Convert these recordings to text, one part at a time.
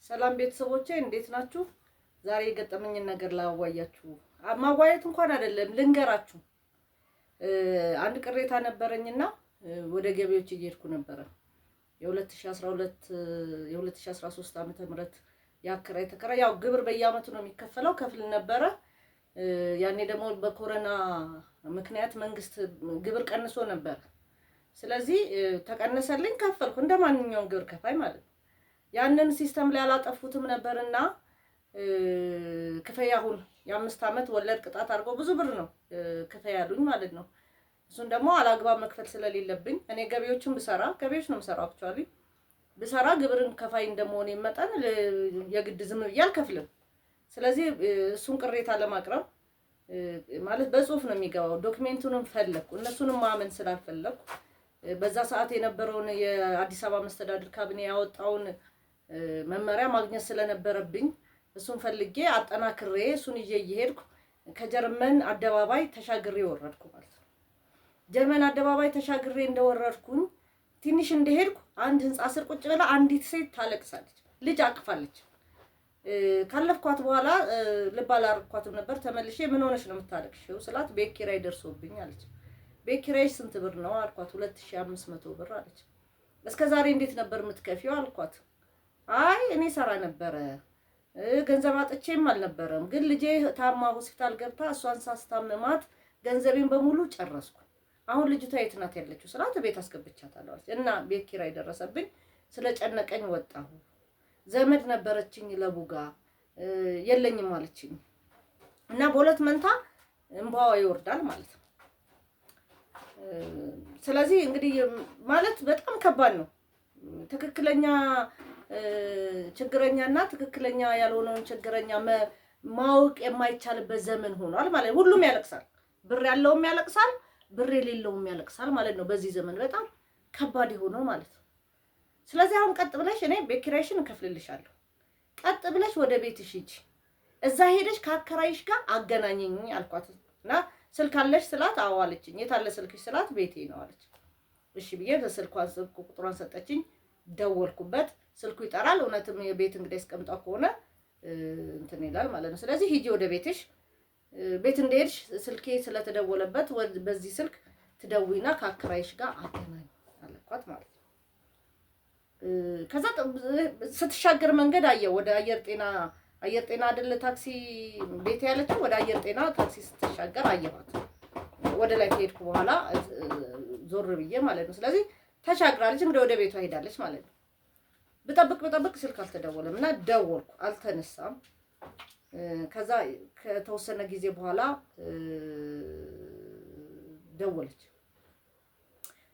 ሰላም ቤተሰቦቼ እንዴት ናችሁ? ዛሬ የገጠመኝን ነገር ላዋያችሁ። ማዋየት እንኳን አይደለም ልንገራችሁ። አንድ ቅሬታ ነበረኝና ወደ ገቢዎች እየሄድኩ ነበረ። የ2012 የ2013 ዓመተ ምህረት ያከራይ ተከራይ ያው ግብር በየአመቱ ነው የሚከፈለው ከፍል ነበረ። ያኔ ደግሞ በኮሮና ምክንያት መንግስት ግብር ቀንሶ ነበር። ስለዚህ ተቀነሰልኝ ከፈልኩ እንደማንኛውም ግብር ከፋይ ማለት ነው። ያንን ሲስተም ላይ አላጠፉትም ነበርና ክፈያ አሁን የ5 አመት ወለድ ቅጣት አድርገው ብዙ ብር ነው ክፈያ ያሉኝ ማለት ነው። እሱን ደግሞ አላግባብ መክፈል ስለሌለብኝ እኔ ገቢዎችን ብሰራ ገቢዎች ነው የምሰራው አክቹአሊ ብሰራ ግብርን ከፋይ እንደመሆኔ መጠን የግድ ዝም ብዬ አልከፍልም። ስለዚህ እሱን ቅሬታ ለማቅረብ ማለት በጽሁፍ ነው የሚገባው። ዶክመንቱንም ፈለኩ እነሱንም ማመን ስላልፈለኩ በዛ ሰዓት የነበረውን የአዲስ አበባ መስተዳድር ካቢኔ ያወጣውን መመሪያ ማግኘት ስለነበረብኝ እሱን ፈልጌ አጠናክሬ እሱን ይዤ እየሄድኩ ከጀርመን አደባባይ ተሻግሬ ወረድኩ ማለት ነው። ጀርመን አደባባይ ተሻግሬ እንደወረድኩኝ ትንሽ እንደሄድኩ አንድ ህንጻ ስር ቁጭ ብላ አንዲት ሴት ታለቅሳለች፣ ልጅ አቅፋለች። ካለፍኳት በኋላ ልብ አላረኳትም ነበር። ተመልሼ ምን ሆነሽ ነው የምታለቅሽው ስላት ቤት ኪራይ ደርሶብኝ አለች። ቤት ኪራይ ስንት ብር ነው አልኳት። 2500 ብር አለች። እስከዛሬ እንዴት ነበር የምትከፊው አልኳት። አይ እኔ ሰራ ነበረ ገንዘብ አጥቼም አልነበረም፣ ግን ልጄ ታማ ሆስፒታል ገብታ እሷን ሳስታምማት ገንዘቤን በሙሉ ጨረስኩ። አሁን ልጅቷ የት ናት ያለችው ስላት ቤት አስገብቻታለሁ አለች። እና ቤት ኪራይ ደረሰብኝ ስለጨነቀኝ ወጣሁ። ዘመድ ነበረችኝ ለቡጋ የለኝም አለችኝ። እና በሁለት መንታ እንባዋ ይወርዳል ማለት ነው። ስለዚህ እንግዲህ ማለት በጣም ከባድ ነው። ትክክለኛ ችግረኛና ትክክለኛ ያልሆነውን ችግረኛ ማወቅ የማይቻልበት ዘመን ሆኗል ማለት ነው። ሁሉም ያለቅሳል፣ ብር ያለውም ያለቅሳል፣ ብር የሌለውም ያለቅሳል ማለት ነው። በዚህ ዘመን በጣም ከባድ የሆነው ማለት ነው። ስለዚህ አሁን ቀጥ ብለሽ እኔ ቤት ኪራይሽን እከፍልልሻለሁ፣ ቀጥ ብለሽ ወደ ቤትሽ ሂጂ፣ እዛ ሄደሽ ከአከራይሽ ጋር አገናኘኝ አልኳት። እና ስልክ አለሽ ስላት አዎ አለችኝ። የት አለ ስልክሽ ስላት ቤቴ ነው አለች። እሺ ብዬ በስልኳን ስልክ ቁጥሯን ሰጠችኝ። ደወልኩበት፣ ስልኩ ይጠራል። እውነትም የቤት እንግዲህ አስቀምጣው ከሆነ እንትን ይላል ማለት ነው። ስለዚህ ሂጂ ወደ ቤትሽ፣ ቤት እንደሄድሽ ስልኬ ስለተደወለበት በዚህ ስልክ ትደውይና ከአከራይሽ ጋር አገናኝ አለኳት ማለት ነው። ከዛ ስትሻገር መንገድ አየው ወደ አየር ጤና አይደለ ታክሲ ቤት ያለችው፣ ወደ አየር ጤና ታክሲ ስትሻገር አየኋት። ወደ ላይ ከሄድኩ በኋላ ዞር ብዬ ማለት ነው። ስለዚህ ተሻግራለች እንግዲህ ወደ ቤቷ ሄዳለች ማለት ነው። ብጠብቅ ስልክ አልተደወለም እና ደወልኩ፣ አልተነሳም። ከዛ ከተወሰነ ጊዜ በኋላ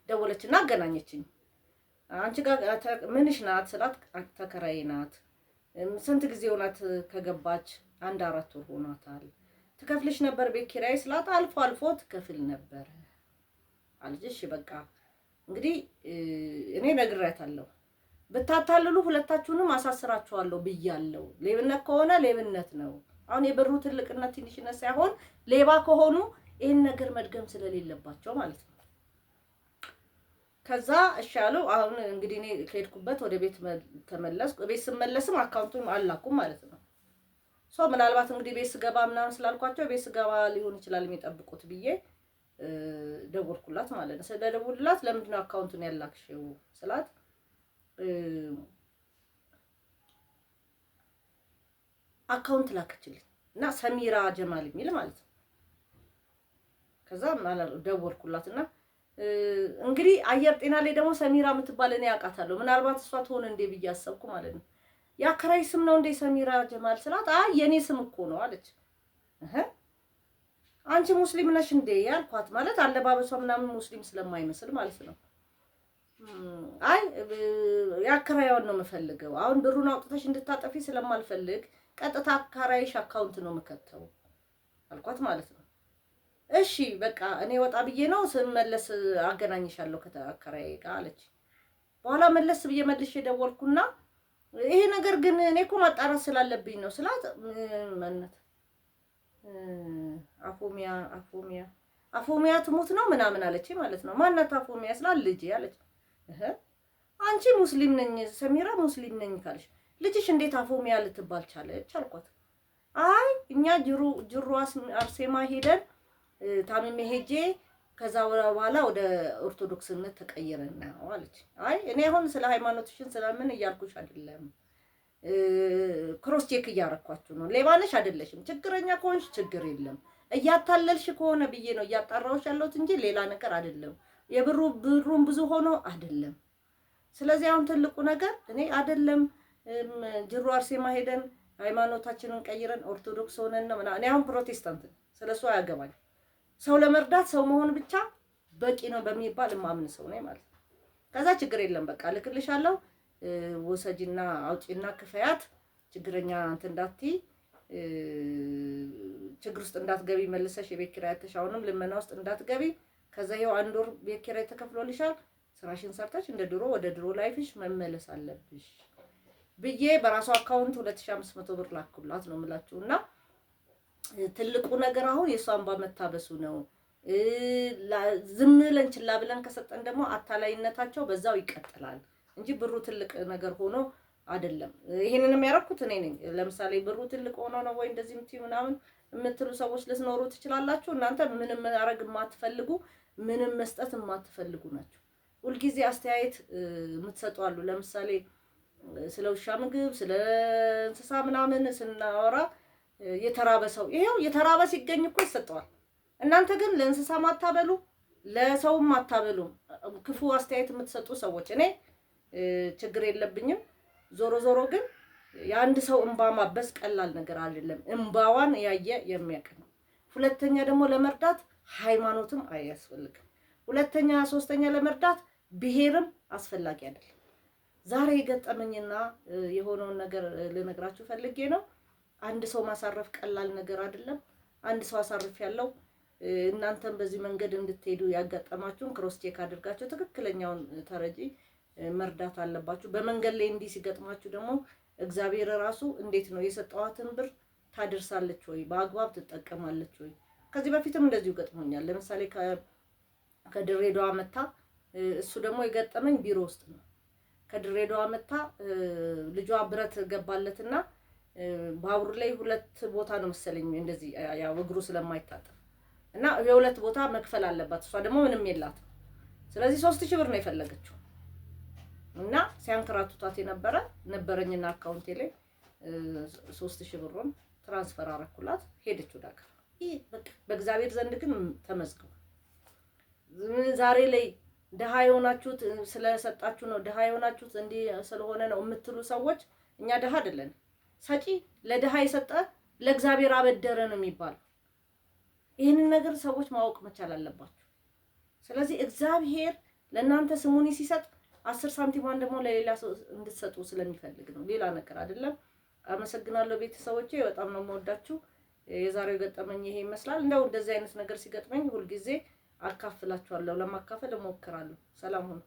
ደወለችና አገናኘችኝ። አንቺ ጋር ምንሽ ናት ስላት ተከራይ ናት። ስንት ጊዜ ሆናት ከገባች? 1-4 ወር ሆኗታል። ትከፍልሽ ነበር ቤት ኪራይ ስላት አልፎ አልፎ ትከፍል ነበር አለች። እሺ በቃ እንግዲህ እኔ ነግሬያታለሁ፣ ብታታልሉ ሁለታችሁንም አሳስራችኋለሁ ብያለሁ። ሌብነት ከሆነ ሌብነት ነው። አሁን የብሩ ትልቅነት ትንሽነት ሳይሆን ሌባ ከሆኑ ይሄን ነገር መድገም ስለሌለባቸው ማለት ነው። ከዛ እሺ አለው። አሁን እንግዲህ እኔ ከሄድኩበት ወደ ቤት ተመለስኩ። ቤት ስመለስም አካውንቱን አላኩም ማለት ነው። ምናልባት እንግዲህ ቤት ስገባ ምናምን ስላልኳቸው ቤት ስገባ ሊሆን ይችላል የሚጠብቁት ብዬ ደወልኩላት ማለት ነው። ስለደወልኩላት ለምንድን ነው አካውንቱን ያላክሽው ስላት አካውንት ላከችልኝ እና ሰሚራ ጀማል የሚል ማለት ነው። ከዛ ደወልኩላትና እንግዲህ አየር ጤና ላይ ደግሞ ሰሚራ የምትባል እኔ አውቃታለሁ፣ ምናልባት እሷ ትሆን እንዴ ብዬ አሰብኩ ማለት ነው። የአከራይ ስም ነው እንዴ ሰሚራ ጀማል ስላት አይ የኔ ስም እኮ ነው አለች። አንቺ ሙስሊም ነሽ እንዴ ያልኳት፣ ማለት አለባበሷ ምናምን ሙስሊም ስለማይመስል ማለት ነው። አይ የአከራይዋን ነው የምፈልገው፣ አሁን ብሩን አውጥተሽ እንድታጠፊ ስለማልፈልግ ቀጥታ አከራይሽ አካውንት ነው የምከተው አልኳት ማለት ነው። እሺ በቃ እኔ ወጣ ብዬ ነው ስመለስ አገናኝሻለሁ ከአከራይ ጋር አለች። በኋላ መለስ ብዬ መልሼ ደወልኩና ይሄ ነገር ግን እኔ እኮ ማጣራት ስላለብኝ ነው ስላት ማንነት አፎሚያ ትሙት ነው ምናምን አለች ማለት ነው። ማናት አፎሚያ ስላል ልጅ አለች። አንቺ ሙስሊም ነኝ ሰሚራ ሙስሊም ነኝ ካልሽ ልጅሽ እንዴት አፎሚያ ልትባል ቻለች አልኳት። አይ እኛ ጅሩ አርሴማ ሄደን ታምሜ ሄጄ ከዛ በኋላ ወደ ኦርቶዶክስነት ተቀየረና አለች። አይ እኔ አሁን ስለ ሃይማኖትሽን ስለምን እያልኩሽ አይደለም፣ ክሮስ ቼክ እያረኳችሁ ነው። ሌባነሽ አይደለሽም፣ ችግረኛ ከሆንሽ ችግር የለም፣ እያታለልሽ ከሆነ ብዬ ነው እያጣራሁሽ ያለሁት እንጂ ሌላ ነገር አይደለም። ብሩን ብዙ ሆኖ አይደለም። ስለዚህ አሁን ትልቁ ነገር እኔ አይደለም ጅሩ አርሴማ ሄደን ሃይማኖታችንን ቀይረን ኦርቶዶክስ ሆነን ነው ምናምን። እኔ አሁን ፕሮቴስታንት ስለሱ አያገባኝ። ሰው ለመርዳት ሰው መሆን ብቻ በቂ ነው በሚባል ማምን ሰው ነኝ ማለት ነው። ከዛ ችግር የለም በቃ ልክልሻለሁ፣ ወሰጂና አውጪና ክፈያት፣ ችግረኛ እንትን እንዳትይ፣ ችግር ውስጥ እንዳትገቢ፣ መልሰሽ የቤት ኪራይ ተሻውንም ልመና ውስጥ እንዳትገቢ። ከዛ ይኸው 1 ወር ቤት ኪራይ ተከፍሎልሻል፣ ስራሽን ሰርተሽ እንደ ድሮ ወደ ድሮ ላይፍሽ መመለስ አለብሽ ብዬ በራሱ አካውንት 2500 ብር ላኩላት ነው የምላችሁና ትልቁ ነገር አሁን የሷን ባመታበሱ ነው። ዝም ብለን ችላ ብለን ከሰጠን ደግሞ አታላይነታቸው በዛው ይቀጥላል እንጂ ብሩ ትልቅ ነገር ሆኖ አይደለም። ይሄንን የሚያረኩት እኔ ነኝ። ለምሳሌ ብሩ ትልቅ ሆኖ ነው ወይ እንደዚህ የምትዩ ምናምን የምትሉ ሰዎች ልትኖሩ ትችላላችሁ። እናንተ ምንም ማድረግ የማትፈልጉ ምንም መስጠት የማትፈልጉ ናቸው። ሁልጊዜ አስተያየት የምትሰጡ አሉ። ለምሳሌ ስለ ውሻ ምግብ፣ ስለ እንስሳ ምናምን ስናወራ የተራበ ሰው ይሄው የተራበ ሲገኝ እኮ ይሰጠዋል። እናንተ ግን ለእንስሳ ማታበሉ፣ ለሰውም ማታበሉ ክፉ አስተያየት የምትሰጡ ሰዎች እኔ ችግር የለብኝም። ዞሮ ዞሮ ግን የአንድ ሰው እንባ ማበስ ቀላል ነገር አይደለም። እንባዋን ያየ የሚያውቅ ነው። ሁለተኛ ደግሞ ለመርዳት ሃይማኖትም አያስፈልግም። ሁለተኛ ሶስተኛ ለመርዳት ብሔርም አስፈላጊ አይደለም። ዛሬ የገጠመኝና የሆነውን ነገር ልነግራችሁ ፈልጌ ነው። አንድ ሰው ማሳረፍ ቀላል ነገር አይደለም። አንድ ሰው አሳርፍ ያለው እናንተም በዚህ መንገድ እንድትሄዱ ያጋጠማችሁን ክሮስ ቼክ አድርጋችሁ ትክክለኛውን ተረጂ መርዳት አለባችሁ። በመንገድ ላይ እንዲህ ሲገጥማችሁ ደግሞ እግዚአብሔር ራሱ እንዴት ነው የሰጠዋትን ብር ታደርሳለች ወይ፣ በአግባብ ትጠቀማለች ወይ? ከዚህ በፊትም እንደዚሁ ገጥሞኛል። ለምሳሌ ከድሬዳዋ መታ፣ እሱ ደግሞ የገጠመኝ ቢሮ ውስጥ ነው። ከድሬዳዋ መታ ልጇ ብረት ገባለትና ባቡር ላይ 2 ቦታ ነው መሰለኝ እንደዚህ ያው እግሩ ስለማይታጠፍ እና የ2 ቦታ መክፈል አለባት። እሷ ደግሞ ምንም የላትም። ስለዚህ 3000 ብር ነው የፈለገችው እና ሲያንከራቱታት ነበረኝና አካውንቴ ላይ 3000 ብሩን ትራንስፈር አረኩላት። ሄደች ወደ ሀገር። ይሄ በቃ በእግዚአብሔር ዘንድ ግን ተመዝግቧል። ዛሬ ላይ ደሃ የሆናችሁት ስለሰጣችሁ ነው፣ ደሃ የሆናችሁት እንዲህ ስለሆነ ነው የምትሉ ሰዎች እኛ ደሃ አይደለን። ሰጪ ለደሃ የሰጠ ለእግዚአብሔር አበደረ ነው የሚባለው። ይህንን ነገር ሰዎች ማወቅ መቻል አለባችሁ። ስለዚህ እግዚአብሔር ለእናንተ ስሙኒ ሲሰጥ 10 ሳንቲሟን ደግሞ ለሌላ ሰው እንድትሰጡ ስለሚፈልግ ነው፣ ሌላ ነገር አይደለም። አመሰግናለሁ ቤተሰቦቼ፣ በጣም ነው የምወዳችሁ። የዛሬው ገጠመኝ ይሄ ይመስላል። እንደው እንደዚህ አይነት ነገር ሲገጥመኝ ሁልጊዜ አካፍላችኋለሁ፣ ለማካፈል እሞክራለሁ። ሰላም ሁኑ።